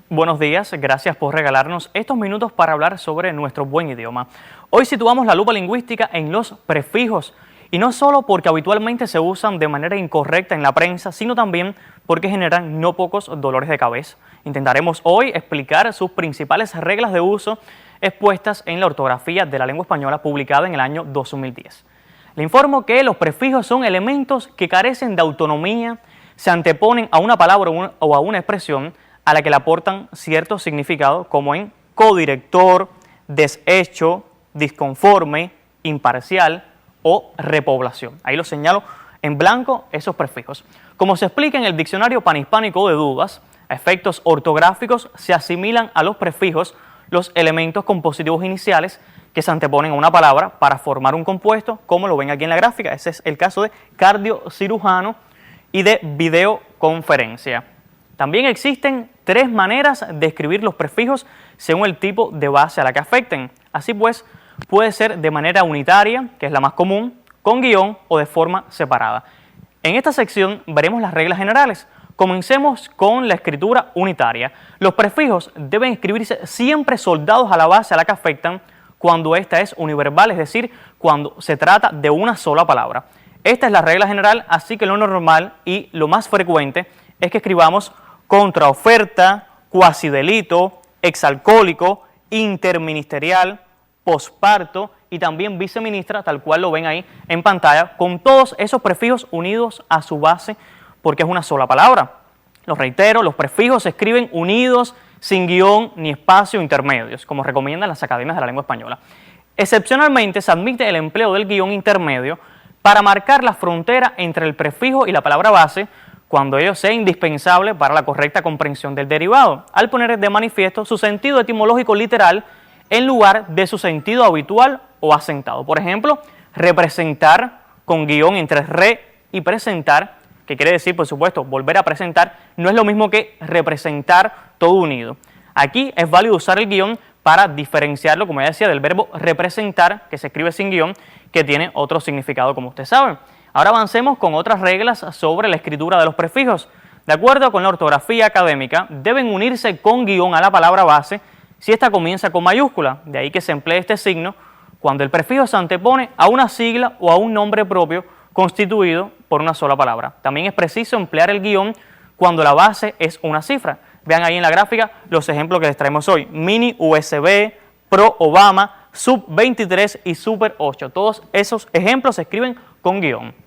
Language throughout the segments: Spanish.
Buenos días, gracias por regalarnos estos minutos para hablar sobre nuestro buen idioma. Hoy situamos la lupa lingüística en los prefijos, y no solo porque habitualmente se usan de manera incorrecta en la prensa, sino también porque generan no pocos dolores de cabeza. Intentaremos hoy explicar sus principales reglas de uso expuestas en la ortografía de la lengua española publicada en el año 2010. Le informo que los prefijos son elementos que carecen de autonomía, se anteponen a una palabra o a una expresión a la que le aportan cierto significado, como en codirector, deshecho, disconforme, imparcial o repoblación. Ahí lo señalo en blanco esos prefijos. Como se explica en el Diccionario Panhispánico de Dudas, a efectos ortográficos se asimilan a los prefijos los elementos compositivos iniciales que se anteponen a una palabra para formar un compuesto, como lo ven aquí en la gráfica. Ese es el caso de cardiocirujano y de videoconferencia. También existen tres maneras de escribir los prefijos según el tipo de base a la que afecten. Así pues, puede ser de manera unitaria, que es la más común, con guión o de forma separada. En esta sección veremos las reglas generales. Comencemos con la escritura unitaria. Los prefijos deben escribirse siempre soldados a la base a la que afectan cuando esta es univerbal, es decir, cuando se trata de una sola palabra. Esta es la regla general, así que lo normal y lo más frecuente es que escribamos contraoferta, cuasidelito, exalcohólico, interministerial, posparto y también viceministra, tal cual lo ven ahí en pantalla, con todos esos prefijos unidos a su base porque es una sola palabra. Los reitero, los prefijos se escriben unidos, sin guión ni espacio intermedios, como recomiendan las academias de la lengua española. Excepcionalmente se admite el empleo del guión intermedio para marcar la frontera entre el prefijo y la palabra base, cuando ello sea indispensable para la correcta comprensión del derivado, al poner de manifiesto su sentido etimológico literal en lugar de su sentido habitual o asentado. Por ejemplo, representar con guión entre re y presentar, que quiere decir, por supuesto, volver a presentar, no es lo mismo que representar todo unido. Aquí es válido usar el guión para diferenciarlo, como ya decía, del verbo representar, que se escribe sin guión, que tiene otro significado, como usted sabe. Ahora avancemos con otras reglas sobre la escritura de los prefijos. De acuerdo con la ortografía académica, deben unirse con guión a la palabra base si esta comienza con mayúscula, de ahí que se emplee este signo cuando el prefijo se antepone a una sigla o a un nombre propio constituido por una sola palabra. También es preciso emplear el guión cuando la base es una cifra. Vean ahí en la gráfica los ejemplos que les traemos hoy: mini USB, Pro Obama, Sub 23 y Super 8. Todos esos ejemplos se escriben con guión.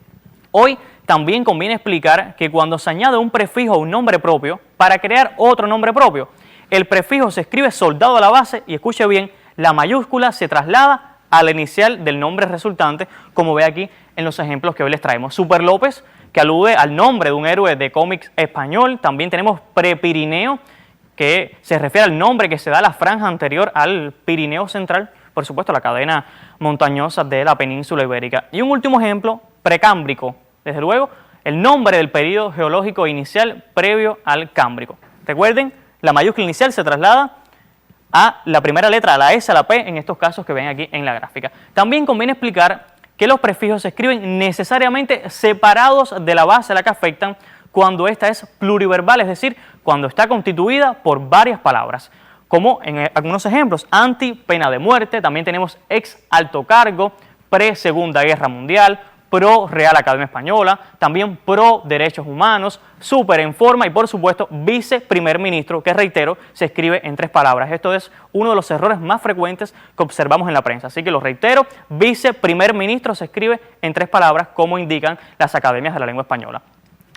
Hoy también conviene explicar que cuando se añade un prefijo a un nombre propio para crear otro nombre propio, el prefijo se escribe soldado a la base y, escuche bien, la mayúscula se traslada a la inicial del nombre resultante, como ve aquí en los ejemplos que hoy les traemos. Super López, que alude al nombre de un héroe de cómics español. También tenemos Prepirineo, que se refiere al nombre que se da a la franja anterior al Pirineo Central, por supuesto la cadena montañosa de la península ibérica. Y un último ejemplo, Precámbrico, desde luego, el nombre del periodo geológico inicial previo al Cámbrico. Recuerden, la mayúscula inicial se traslada a la primera letra, a la S, a la P, en estos casos que ven aquí en la gráfica. También conviene explicar que los prefijos se escriben necesariamente separados de la base a la que afectan cuando esta es pluriverbal, es decir, cuando está constituida por varias palabras. Como en algunos ejemplos, anti, pena de muerte, también tenemos ex alto cargo, pre Segunda Guerra Mundial, pro Real Academia Española, también pro derechos humanos, súper en forma y por supuesto vice primer ministro, que reitero, se escribe en tres palabras. Esto es uno de los errores más frecuentes que observamos en la prensa, así que lo reitero, vice primer ministro se escribe en tres palabras, como indican las academias de la lengua española.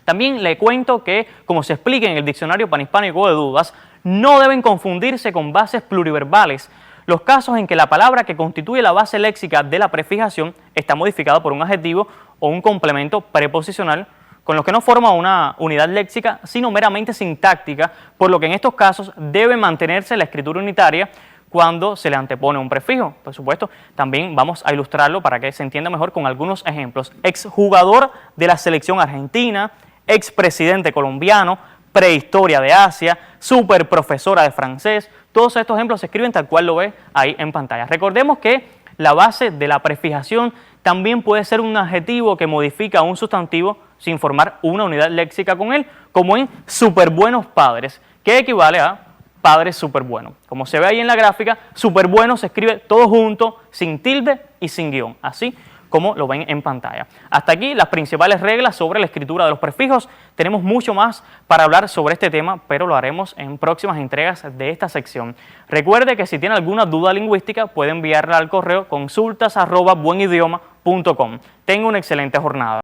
También le cuento que, como se explica en el Diccionario Panhispánico de Dudas, no deben confundirse con bases pluriverbales los casos en que la palabra que constituye la base léxica de la prefijación está modificada por un adjetivo o un complemento preposicional, con lo que no forma una unidad léxica, sino meramente sintáctica, por lo que en estos casos debe mantenerse la escritura unitaria cuando se le antepone un prefijo. Por supuesto, también vamos a ilustrarlo para que se entienda mejor con algunos ejemplos. Exjugador de la selección argentina, expresidente colombiano, prehistoria de Asia, superprofesora de francés. Todos estos ejemplos se escriben tal cual lo ve ahí en pantalla. Recordemos que la base de la prefijación también puede ser un adjetivo que modifica un sustantivo sin formar una unidad léxica con él, como en super buenos padres, que equivale a padre súper bueno. Como se ve ahí en la gráfica, súper bueno se escribe todo junto, sin tilde y sin guión, así como lo ven en pantalla. Hasta aquí las principales reglas sobre la escritura de los prefijos. Tenemos mucho más para hablar sobre este tema, pero lo haremos en próximas entregas de esta sección. Recuerde que si tiene alguna duda lingüística puede enviarla al correo consultas@buenidioma.com. Tenga una excelente jornada.